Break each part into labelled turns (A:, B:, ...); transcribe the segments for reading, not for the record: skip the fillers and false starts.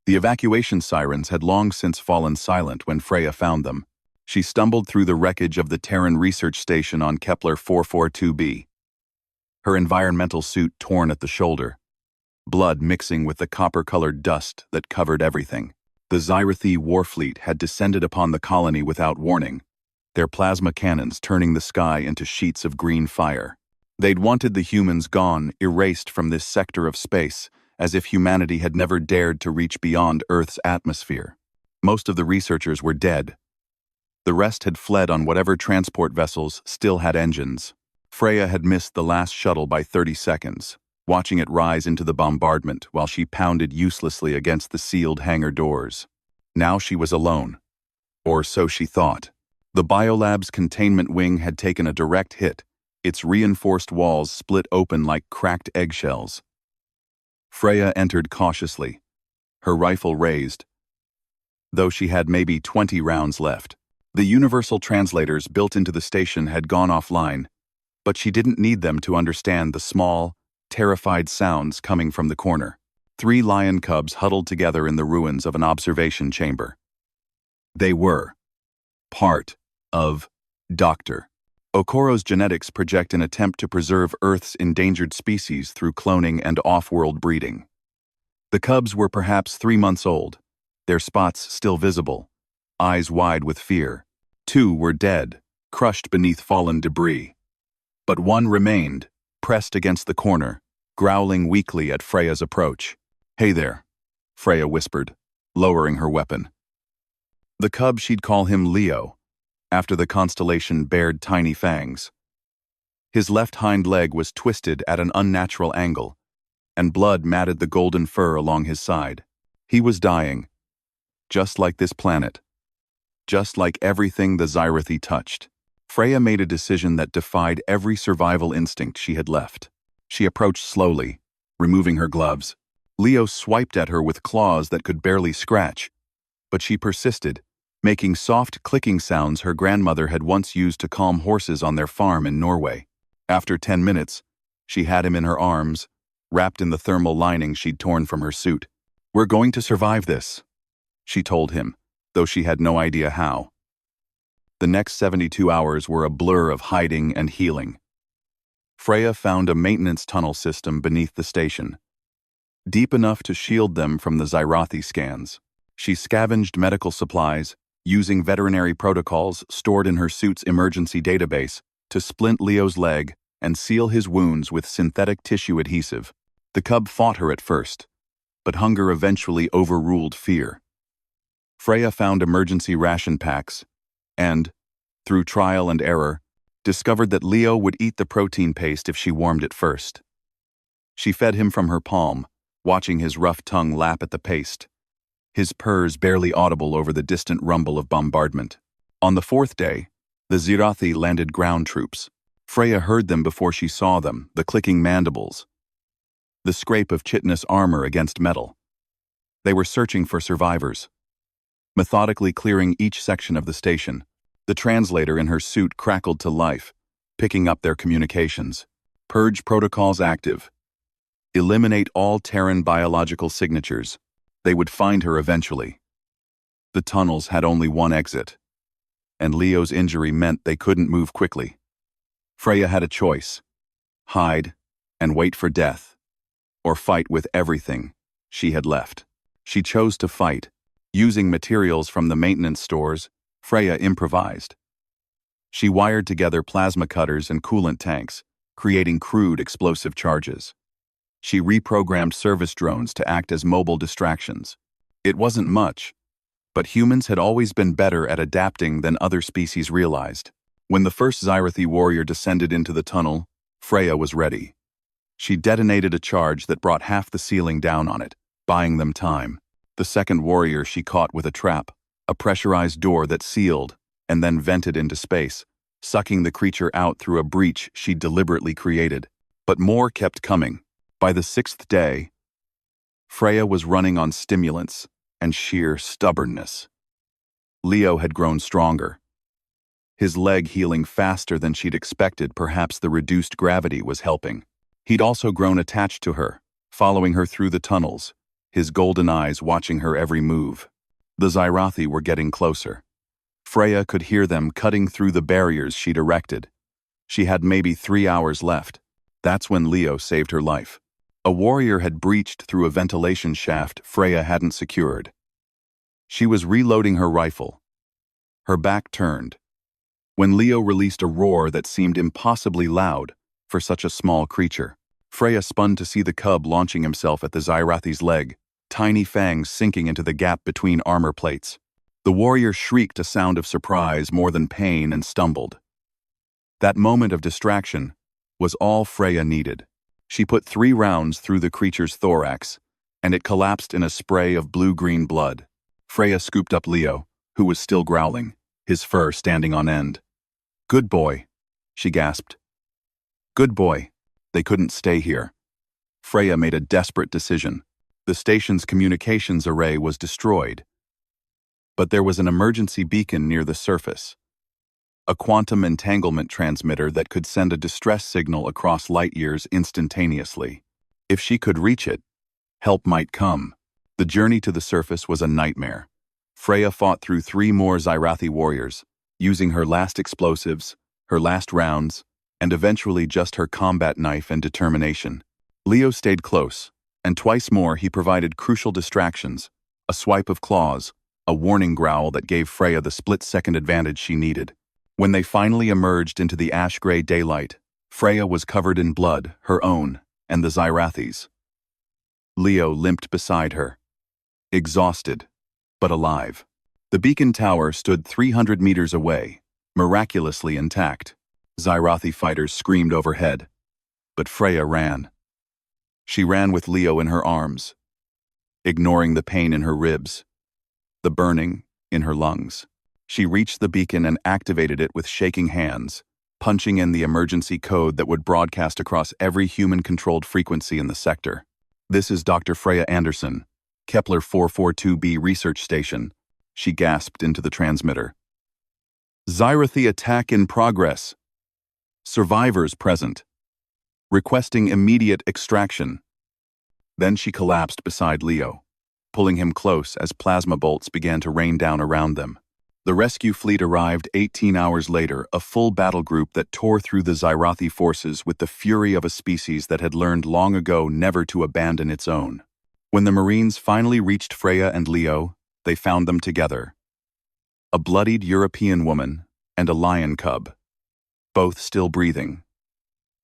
A: The evacuation sirens had long since fallen silent when Freya found them. She stumbled through the wreckage of the Terran research station on Kepler 442b. Her environmental suit torn at the shoulder, blood mixing with the copper-colored dust that covered everything. The Xyrathi warfleet had descended upon the colony without warning, their plasma cannons turning the sky into sheets of green fire. They'd wanted the humans gone, erased from this sector of space, as if humanity had never dared to reach beyond Earth's atmosphere. Most of the researchers were dead. The rest had fled on whatever transport vessels still had engines. Freya had missed the last shuttle by 30 seconds, watching it rise into the bombardment while she pounded uselessly against the sealed hangar doors. Now she was alone. Or so she thought. The biolab's containment wing had taken a direct hit, its reinforced walls split open like cracked eggshells. Freya entered cautiously, her rifle raised, though she had maybe 20 rounds left. The universal translators built into the station had gone offline, but she didn't need them to understand the small, terrified sounds coming from the corner. 3 lion cubs huddled together in the ruins of an observation chamber. They were part of Dr. Okoro's genetics project an attempt to preserve Earth's endangered species through cloning and off-world breeding. The cubs were perhaps 3 months old, their spots still visible, eyes wide with fear. 2 were dead, crushed beneath fallen debris. But 1 remained, pressed against the corner, growling weakly at Freya's approach. "Hey there," Freya whispered, lowering her weapon. The cub, she'd call him Leo, after the constellation bared tiny fangs. His left hind leg was twisted at an unnatural angle, and blood matted the golden fur along his side. He was dying, just like this planet, just like everything the Xyrathi touched. Freya made a decision that defied every survival instinct she had left. She approached slowly, removing her gloves. Leo swiped at her with claws that could barely scratch, but she persisted, making soft clicking sounds her grandmother had once used to calm horses on their farm in Norway. After 10 minutes, she had him in her arms, wrapped in the thermal lining she'd torn from her suit. "We're going to survive this," she told him, though she had no idea how. The next 72 hours were a blur of hiding and healing. Freya found a maintenance tunnel system beneath the station, deep enough to shield them from the Xyrathi scans. She scavenged medical supplies, using veterinary protocols stored in her suit's emergency database to splint Leo's leg and seal his wounds with synthetic tissue adhesive. The cub fought her at first, but hunger eventually overruled fear. Freya found emergency ration packs and, through trial and error, discovered that Leo would eat the protein paste if she warmed it first. She fed him from her palm, watching his rough tongue lap at the paste, his purrs barely audible over the distant rumble of bombardment. On the 4th day, the Xyrathi landed ground troops. Freya heard them before she saw them, the clicking mandibles, the scrape of chitinous armor against metal. They were searching for survivors, methodically clearing each section of the station. The translator in her suit crackled to life, picking up their communications. "Purge protocols active. Eliminate all Terran biological signatures. They would find her eventually." The tunnels had only one exit, and Leo's injury meant they couldn't move quickly. Freya had a choice: hide and wait for death, or fight with everything she had left. She chose to fight. Using materials from the maintenance stores, Freya improvised. She wired together plasma cutters and coolant tanks, creating crude explosive charges. She reprogrammed service drones to act as mobile distractions. It wasn't much, but humans had always been better at adapting than other species realized. When the first Xyrathi warrior descended into the tunnel, Freya was ready. She detonated a charge that brought half the ceiling down on it, buying them time. The second warrior she caught with a trap, a pressurized door that sealed and then vented into space, sucking the creature out through a breach she'd deliberately created. But more kept coming. By the 6th day, Freya was running on stimulants and sheer stubbornness. Leo had grown stronger, his leg healing faster than she'd expected. Perhaps the reduced gravity was helping. He'd also grown attached to her, following her through the tunnels, his golden eyes watching her every move. The Xyrathi were getting closer. Freya could hear them cutting through the barriers she'd erected. She had maybe 3 hours left. That's when Leo saved her life. A warrior had breached through a ventilation shaft Freya hadn't secured. She was reloading her rifle. Her back turned, when Leo released a roar that seemed impossibly loud for such a small creature. Freya spun to see the cub launching himself at the Xyrathi's leg, tiny fangs sinking into the gap between armor plates. The warrior shrieked a sound of surprise more than pain and stumbled. That moment of distraction was all Freya needed. She put 3 rounds through the creature's thorax, and it collapsed in a spray of blue-green blood. Freya scooped up Leo, who was still growling, his fur standing on end. "Good boy," she gasped. "Good boy." They couldn't stay here. Freya made a desperate decision. The station's communications array was destroyed. But there was an emergency beacon near the surface, a quantum entanglement transmitter that could send a distress signal across light years instantaneously. If she could reach it, help might come. The journey to the surface was a nightmare. Freya fought through 3 more Xyrathi warriors, using her last explosives, her last rounds, and eventually just her combat knife and determination. Leo stayed close, and twice more he provided crucial distractions, a swipe of claws, a warning growl that gave Freya the split-second advantage she needed. When they finally emerged into the ash-gray daylight, Freya was covered in blood, her own, and the Xyrathi's. Leo limped beside her, exhausted, but alive. The beacon tower stood 300 meters away, miraculously intact. Xyrathi fighters screamed overhead, but Freya ran. She ran with Leo in her arms, ignoring the pain in her ribs, the burning in her lungs. She reached the beacon and activated it with shaking hands, punching in the emergency code that would broadcast across every human-controlled frequency in the sector. "This is Dr. Freya Anderson, Kepler 442b Research Station," she gasped into the transmitter. "Xyrathi attack in progress. Survivors present. Requesting immediate extraction." Then she collapsed beside Leo, pulling him close as plasma bolts began to rain down around them. The rescue fleet arrived 18 hours later, a full battle group that tore through the Xyrathi forces with the fury of a species that had learned long ago never to abandon its own. When the Marines finally reached Freya and Leo, they found them together. A bloodied European woman and a lion cub, both still breathing,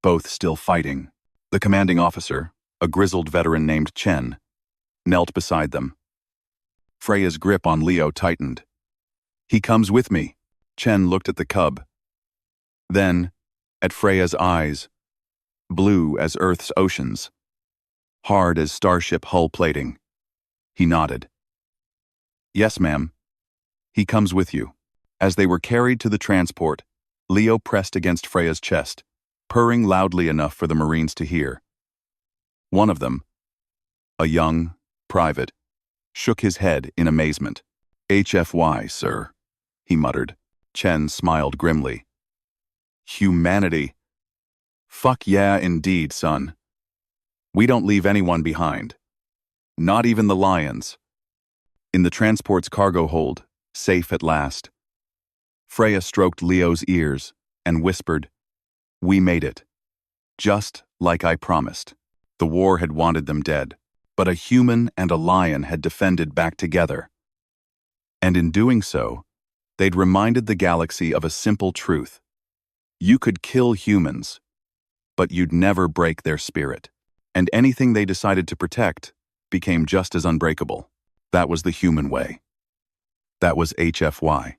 A: both still fighting. The commanding officer, a grizzled veteran named Chen, knelt beside them. Freya's grip on Leo tightened. "He comes with me." Chen looked at the cub, then at Freya's eyes, blue as Earth's oceans, hard as starship hull plating. He nodded. "Yes, ma'am. He comes with you." As they were carried to the transport, Leo pressed against Freya's chest, purring loudly enough for the Marines to hear. One of them, a young private, shook his head in amazement. "HFY, sir," he muttered. Chen smiled grimly. "Humanity. Fuck yeah, indeed, son. We don't leave anyone behind. Not even the lions." In the transport's cargo hold, safe at last, Freya stroked Leo's ears and whispered, "We made it. Just like I promised." The war had wanted them dead, but a human and a lion had defended back together. And in doing so, they'd reminded the galaxy of a simple truth. You could kill humans, but you'd never break their spirit. And anything they decided to protect became just as unbreakable. That was the human way. That was HFY.